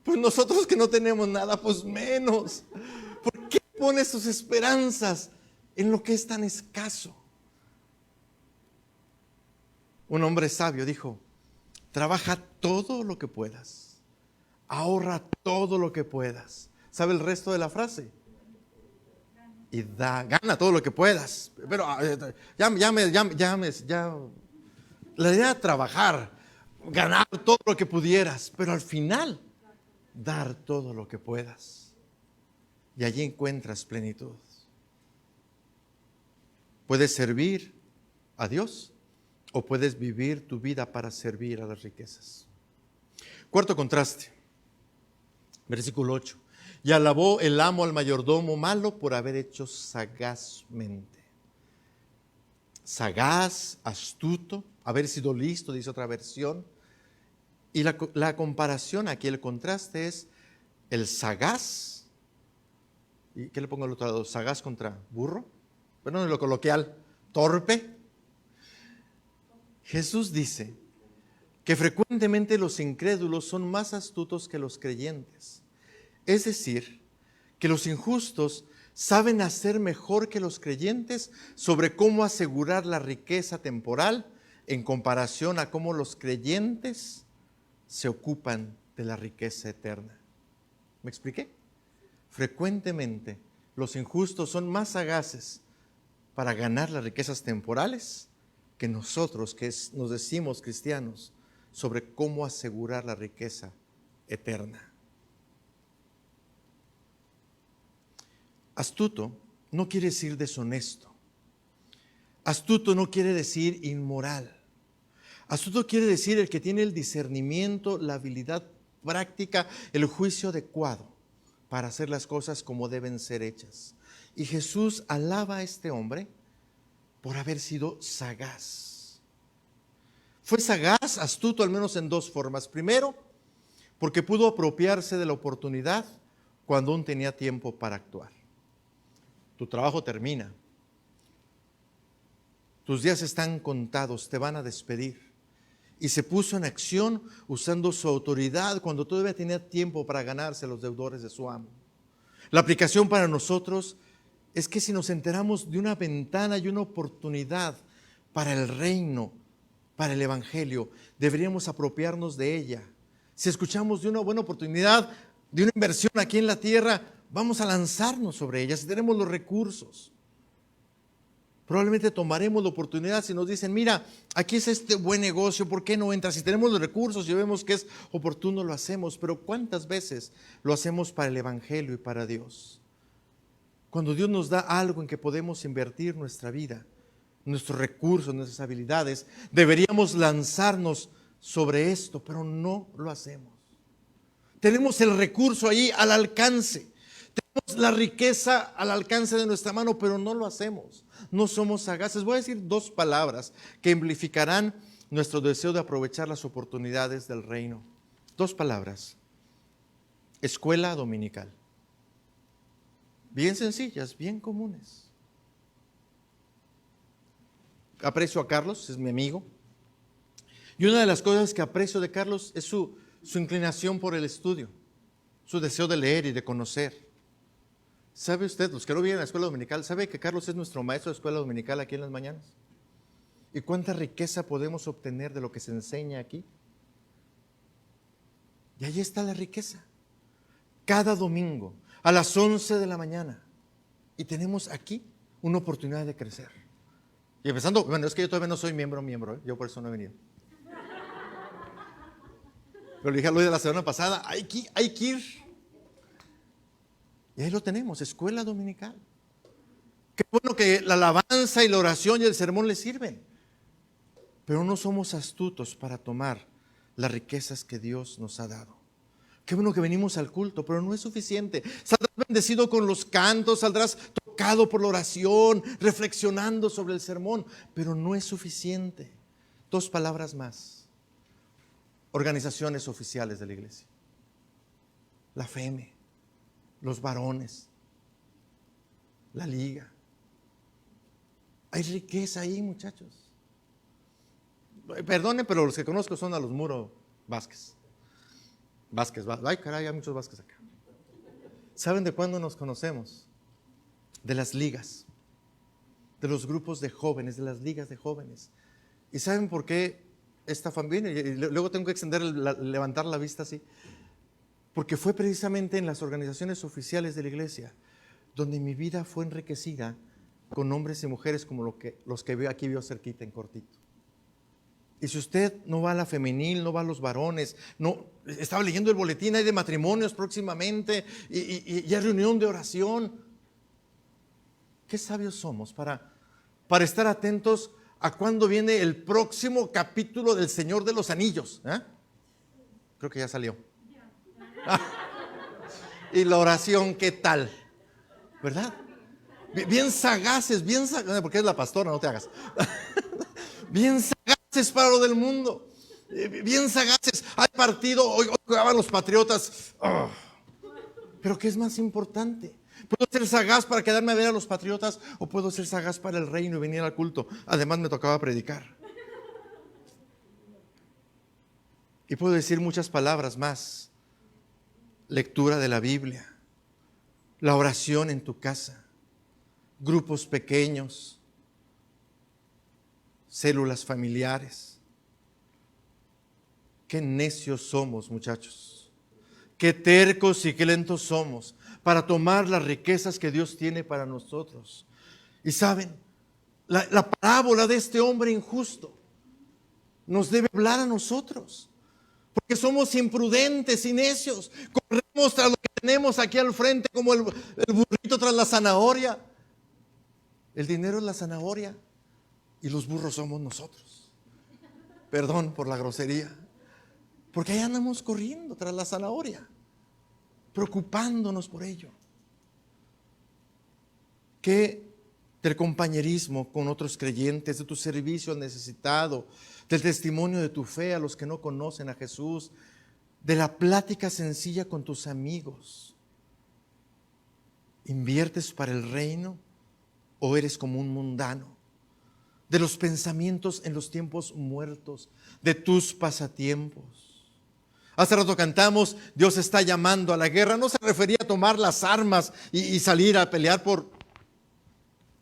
pues nosotros que no tenemos nada, pues menos. ¿Por qué pones tus esperanzas en lo que es tan escaso? Un hombre sabio dijo: trabaja todo lo que puedas, ahorra todo lo que puedas. ¿Sabe el resto de la frase? Y gana todo lo que puedas. Pero la idea de trabajar, ganar todo lo que pudieras, pero al final dar todo lo que puedas. Y allí encuentras plenitud. Puedes servir a Dios o puedes vivir tu vida para servir a las riquezas. Cuarto contraste, versículo 8. Y alabó el amo al mayordomo malo por haber hecho sagazmente. Sagaz, astuto, haber sido listo, dice otra versión. Y la comparación aquí, el contraste es el sagaz. ¿Y qué le pongo al otro lado? Sagaz contra burro. Bueno, en lo coloquial, torpe. Jesús dice que frecuentemente los incrédulos son más astutos que los creyentes. Es decir, que los injustos saben hacer mejor que los creyentes sobre cómo asegurar la riqueza temporal en comparación a cómo los creyentes se ocupan de la riqueza eterna. ¿Me expliqué? Frecuentemente los injustos son más sagaces para ganar las riquezas temporales que nosotros, que nos decimos cristianos, sobre cómo asegurar la riqueza eterna. Astuto no quiere decir deshonesto. Astuto no quiere decir inmoral. Astuto quiere decir el que tiene el discernimiento, la habilidad práctica, el juicio adecuado para hacer las cosas como deben ser hechas. Y Jesús alaba a este hombre por haber sido sagaz. Fue sagaz, astuto, al menos en dos formas. Primero, porque pudo apropiarse de la oportunidad cuando aún tenía tiempo para actuar. Tu trabajo termina. Tus días están contados, te van a despedir. Y se puso en acción usando su autoridad cuando todavía tenía tiempo para ganarse a los deudores de su amo. La aplicación para nosotros es que si nos enteramos de una ventana y una oportunidad para el reino, para el evangelio, deberíamos apropiarnos de ella. Si escuchamos de una buena oportunidad, de una inversión aquí en la tierra, vamos a lanzarnos sobre ella. Si tenemos los recursos, probablemente tomaremos la oportunidad. Si nos dicen, mira, aquí es este buen negocio, ¿por qué no entras? Si tenemos los recursos y vemos que es oportuno, lo hacemos. Pero ¿cuántas veces lo hacemos para el evangelio y para Dios? Cuando Dios nos da algo en que podemos invertir nuestra vida, nuestros recursos, nuestras habilidades, deberíamos lanzarnos sobre esto, pero no lo hacemos. Tenemos el recurso ahí al alcance. Tenemos la riqueza al alcance de nuestra mano, pero no lo hacemos. No somos sagaces. Voy a decir dos palabras que amplificarán nuestro deseo de aprovechar las oportunidades del reino. Dos palabras. Escuela dominical. Bien sencillas, bien comunes. Aprecio a Carlos, es mi amigo. Y una de las cosas que aprecio de Carlos es su inclinación por el estudio, su deseo de leer y de conocer. ¿Sabe usted, los que no vienen a la escuela dominical, sabe que Carlos es nuestro maestro de escuela dominical aquí en las mañanas? ¿Y cuánta riqueza podemos obtener de lo que se enseña aquí? Y ahí está la riqueza. Cada domingo a las 11 de la mañana. Y tenemos aquí una oportunidad de crecer. Y empezando, bueno, es que yo todavía no soy miembro, yo por eso no he venido. Pero le dije a Luis de la semana pasada, hay que ir. Y ahí lo tenemos, escuela dominical. Qué bueno que la alabanza y la oración y el sermón le sirven. pero no somos astutos para tomar las riquezas que Dios nos ha dado. Qué bueno que venimos al culto, pero no es suficiente. Saldrás bendecido con los cantos, saldrás tocado por la oración, reflexionando sobre el sermón, pero no es suficiente. 2 palabras más. Organizaciones oficiales de la iglesia. La FEME, los varones, la liga. Hay riqueza ahí, muchachos. Perdone, pero los que conozco son a los Muro Vázquez. Ay, caray, hay muchos Vázquez acá. ¿Saben de cuándo nos conocemos? De las ligas, de los grupos de jóvenes, de las ligas de jóvenes. ¿Y saben por qué esta familia? Y luego tengo que levantar la vista así. Porque fue precisamente en las organizaciones oficiales de la iglesia donde mi vida fue enriquecida con hombres y mujeres como los que aquí veo cerquita en cortito. Y si usted no va a la femenil, no va a los varones, no, estaba leyendo el boletín, hay de matrimonios próximamente y hay reunión de oración. Qué sabios somos para estar atentos a cuándo viene el próximo capítulo del Señor de los Anillos. Creo que ya salió. Y la oración, ¿qué tal? ¿Verdad? Bien sagaces, porque es la pastora, no te hagas. Bien sagaces para lo del mundo. Bien sagaces. Hay partido, hoy jugaban los Patriotas. Pero ¿qué es más importante? ¿Puedo ser sagaz para quedarme a ver a los Patriotas o puedo ser sagaz para el reino y venir al culto? Además me tocaba predicar. Y puedo decir muchas palabras más. Lectura de la Biblia, la oración en tu casa, grupos pequeños, células familiares. Qué necios somos, muchachos. Qué tercos y qué lentos somos para tomar las riquezas que Dios tiene para nosotros. Y saben, la parábola de este hombre injusto nos debe hablar a nosotros. Porque somos imprudentes y necios. Corremos tras lo que tenemos aquí al frente como el burrito tras la zanahoria. El dinero es la zanahoria y los burros somos nosotros. Perdón por la grosería. Porque ahí andamos corriendo tras la zanahoria, preocupándonos por ello. Que del compañerismo con otros creyentes, de tu servicio al necesitado, del testimonio de tu fe a los que no conocen a Jesús, de la plática sencilla con tus amigos. ¿Inviertes para el reino o eres como un mundano? De los pensamientos en los tiempos muertos, de tus pasatiempos. Hace rato cantamos, Dios está llamando a la guerra. No se refería a tomar las armas y salir a pelear por,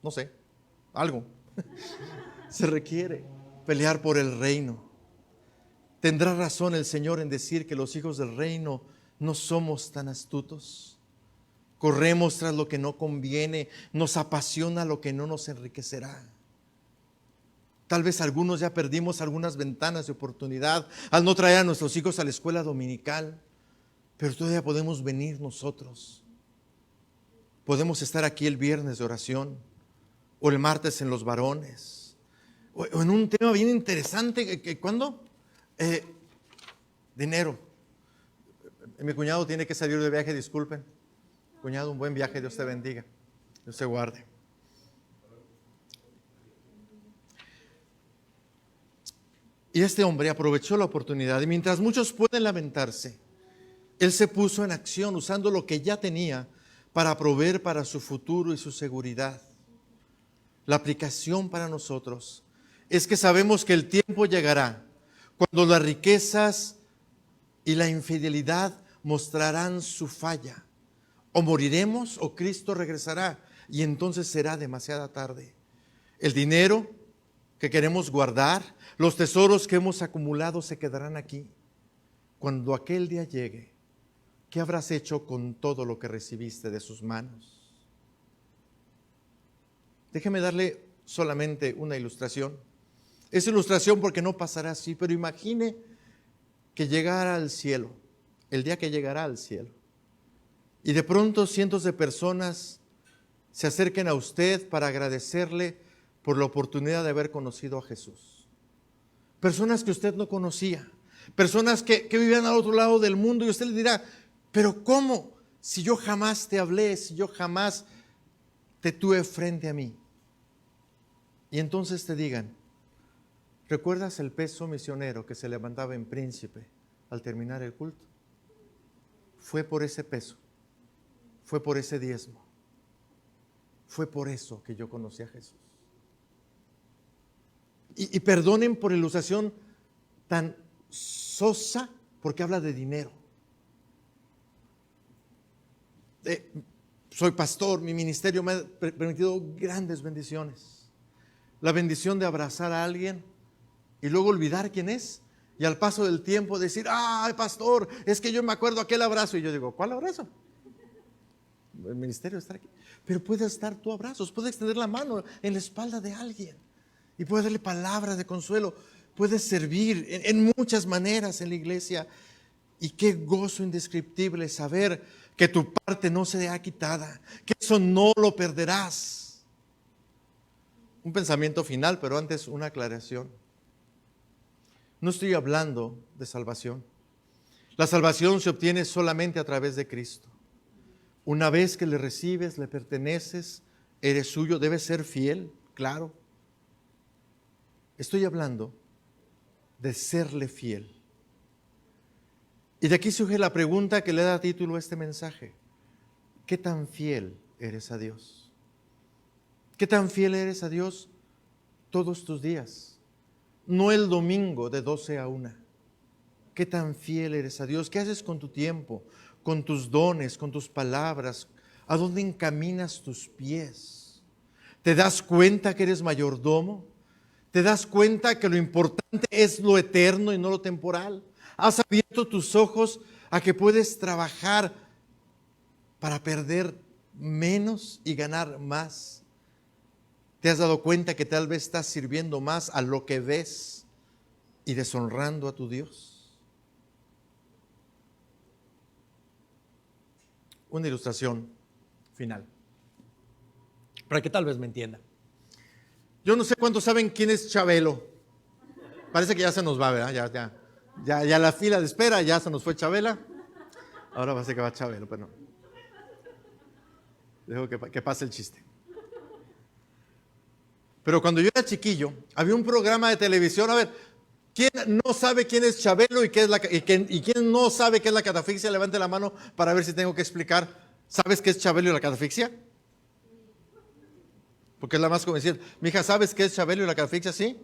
no sé, algo. Se requiere pelear por el reino. ¿Tendrá razón el Señor en decir que los hijos del reino no somos tan astutos? Corremos tras lo que no conviene, nos apasiona lo que no nos enriquecerá. Tal vez algunos ya perdimos algunas ventanas de oportunidad al no traer a nuestros hijos a la escuela dominical, pero todavía podemos venir nosotros. Podemos estar aquí el viernes de oración o el martes en los varones o en un tema bien interesante. ¿Cuándo? Dinero. Mi cuñado tiene que salir de viaje, disculpen. Cuñado, un buen viaje, Dios te bendiga, Dios te guarde. Y este hombre aprovechó la oportunidad y mientras muchos pueden lamentarse, él se puso en acción usando lo que ya tenía para proveer para su futuro y su seguridad. La aplicación para nosotros es que sabemos que el tiempo llegará cuando las riquezas y la infidelidad mostrarán su falla. O moriremos o Cristo regresará y entonces será demasiada tarde. El dinero que queremos guardar, los tesoros que hemos acumulado se quedarán aquí. Cuando aquel día llegue, ¿qué habrás hecho con todo lo que recibiste de sus manos? Déjeme darle solamente una ilustración. Es ilustración porque no pasará así, pero imagine que llegara al cielo, el día que llegará al cielo, y de pronto cientos de personas se acerquen a usted para agradecerle por la oportunidad de haber conocido a Jesús. personas que usted no conocía, personas que vivían al otro lado del mundo, y usted le dirá, pero ¿cómo? Si yo jamás te hablé, si yo jamás te tuve frente a mí. Y entonces te digan, ¿recuerdas el peso misionero que se levantaba en Príncipe al terminar el culto? Fue por ese peso, fue por ese diezmo, fue por eso que yo conocí a Jesús. Y perdonen por la ilustración tan sosa, porque habla de dinero. Soy pastor, mi ministerio me ha permitido grandes bendiciones. La bendición de abrazar a alguien y luego olvidar quién es, y al paso del tiempo decir, ay pastor, es que yo me acuerdo aquel abrazo, y yo digo, ¿cuál abrazo? El ministerio está aquí. Pero puedes dar tu abrazo, puedes extender la mano en la espalda de alguien y puedes darle palabras de consuelo, puedes servir en muchas maneras en la iglesia. Y qué gozo indescriptible saber que tu parte no será quitada, que eso no lo perderás. Un pensamiento final, pero antes una aclaración. No estoy hablando de salvación. La salvación se obtiene solamente a través de Cristo. Una vez que le recibes, le perteneces, eres suyo, debes ser fiel, claro. Estoy hablando de serle fiel. Y de aquí surge la pregunta que le da título a este mensaje. ¿Qué tan fiel eres a Dios? ¿Qué tan fiel eres a Dios todos tus días? No el domingo de 12 a 1. ¿Qué tan fiel eres a Dios? ¿Qué haces con tu tiempo, con tus dones, con tus palabras? ¿A dónde encaminas tus pies? ¿Te das cuenta que eres mayordomo? ¿Te das cuenta que lo importante es lo eterno y no lo temporal? ¿Has abierto tus ojos a que puedes trabajar para perder menos y ganar más? ¿Te has dado cuenta que tal vez estás sirviendo más a lo que ves y deshonrando a tu Dios? Una ilustración final, para que tal vez me entienda. Yo no sé cuántos saben quién es Chabelo. Parece que ya se nos va, ¿verdad? Ya la fila de espera, ya se nos fue Chabela. Ahora va a ser que va Chabelo, pero no. Dejo que pase el chiste. Pero cuando yo era chiquillo, había un programa de televisión. A ver, ¿quién no sabe quién es Chabelo y quién no sabe qué es la catafixia? Levante la mano para ver si tengo que explicar. ¿Sabes qué es Chabelo y la catafixia? Porque es la más convencida. Mija, ¿sabes qué es Chabelo y la catafixia? ¿Sí?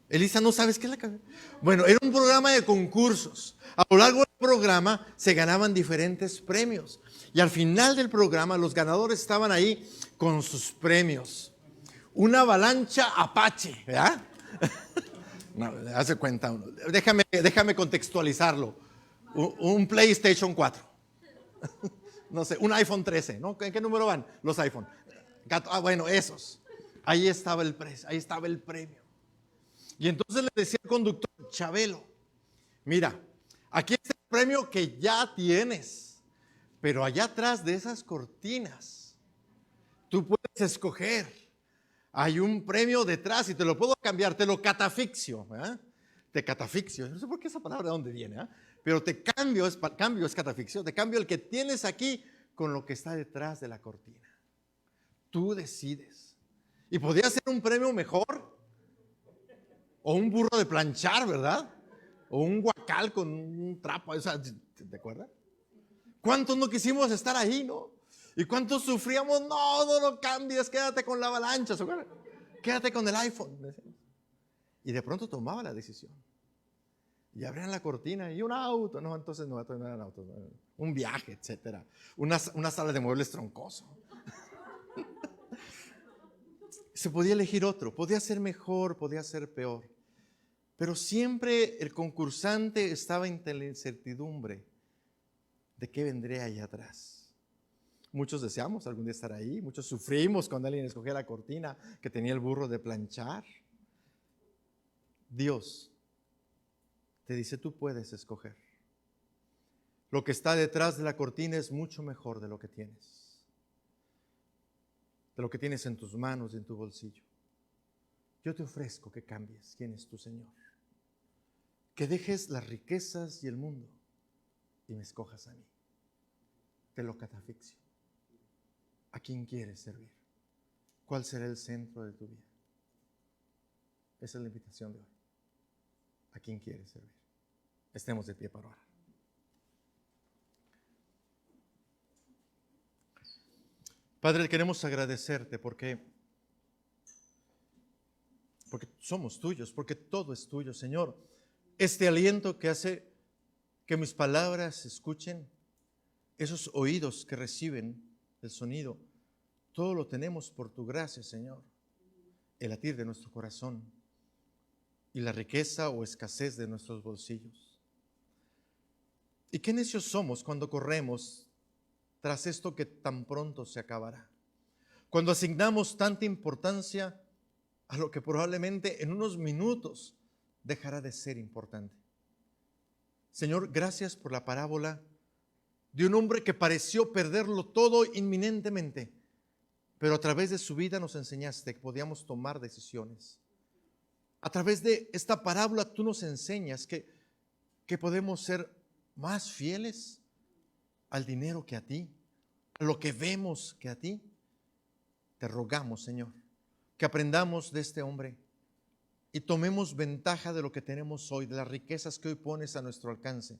Elisa, ¿no sabes qué es la catafixia? Bueno, era un programa de concursos. A lo largo del programa se ganaban diferentes premios. Y al final del programa los ganadores estaban ahí con sus premios. Una avalancha Apache, ¿verdad? No, hace cuenta uno. Déjame contextualizarlo. Un PlayStation 4. No sé, un iPhone 13, ¿no? ¿En qué número van los iPhone? Bueno, esos. Ahí estaba el precio, ahí estaba el premio. Y entonces le decía al conductor, Chabelo, mira, aquí está el premio que ya tienes, pero allá atrás de esas cortinas, tú puedes escoger. Hay un premio detrás y te lo puedo cambiar, te lo catafixio, ¿eh? Te catafixio, no sé por qué esa palabra de dónde viene, ¿eh? Pero te cambio es catafixio, te cambio el que tienes aquí con lo que está detrás de la cortina. Tú decides. Y podría ser un premio mejor, o un burro de planchar, ¿verdad? O un guacal con un trapo, o sea, ¿te acuerdas? ¿Cuántos no quisimos estar ahí, no? ¿Y cuántos sufríamos? No cambies, quédate con la avalancha, ¿se acuerdan? Quédate con el iPhone. Y de pronto tomaba la decisión. Y abrían la cortina y un auto, no, entonces no eran autos, un viaje, etcétera. Una sala de muebles troncoso. Se podía elegir otro, podía ser mejor, podía ser peor. Pero siempre el concursante estaba en la incertidumbre de qué vendría allá atrás. Muchos deseamos algún día estar ahí, muchos sufrimos cuando alguien escogía la cortina que tenía el burro de planchar. Dios te dice, tú puedes escoger. Lo que está detrás de la cortina es mucho mejor de lo que tienes. De lo que tienes en tus manos y en tu bolsillo. yo te ofrezco que cambies quién es tu Señor. Que dejes las riquezas y el mundo y me escojas a mí. Te lo catafixio. ¿A quién quieres servir? ¿Cuál será el centro de tu vida? Esa es la invitación de hoy. ¿A quién quieres servir? Estemos de pie para orar. Padre, queremos agradecerte porque somos tuyos, porque todo es tuyo, Señor. Este aliento que hace que mis palabras se escuchen, esos oídos que reciben el sonido, todo lo tenemos por tu gracia, Señor. El latir de nuestro corazón y la riqueza o escasez de nuestros bolsillos. Y qué necios somos cuando corremos tras esto que tan pronto se acabará. Cuando asignamos tanta importancia a lo que probablemente en unos minutos dejará de ser importante. Señor, gracias por la parábola de un hombre que pareció perderlo todo inminentemente, pero a través de su vida nos enseñaste que podíamos tomar decisiones. A través de esta parábola tú nos enseñas que podemos ser más fieles al dinero que a ti, a lo que vemos que a ti. Te rogamos, Señor, que aprendamos de este hombre y tomemos ventaja de lo que tenemos hoy, de las riquezas que hoy pones a nuestro alcance,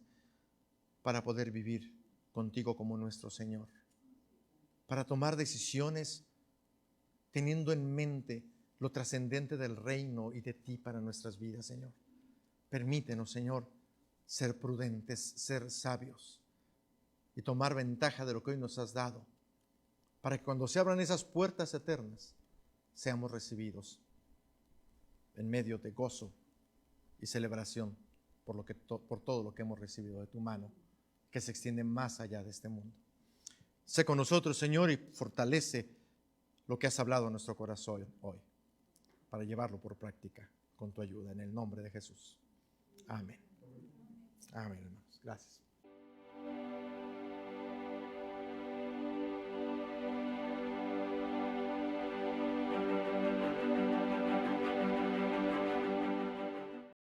para poder vivir contigo como nuestro Señor, para tomar decisiones teniendo en mente lo trascendente del reino y de ti para nuestras vidas, Señor. Permítenos, Señor, ser prudentes, ser sabios y tomar ventaja de lo que hoy nos has dado, para que cuando se abran esas puertas eternas, seamos recibidos en medio de gozo y celebración por todo lo que hemos recibido de tu mano, que se extiende más allá de este mundo. Sé con nosotros, Señor, y fortalece lo que has hablado en nuestro corazón hoy, para llevarlo por práctica con tu ayuda, en el nombre de Jesús. Amén. Amén, hermanos. Gracias.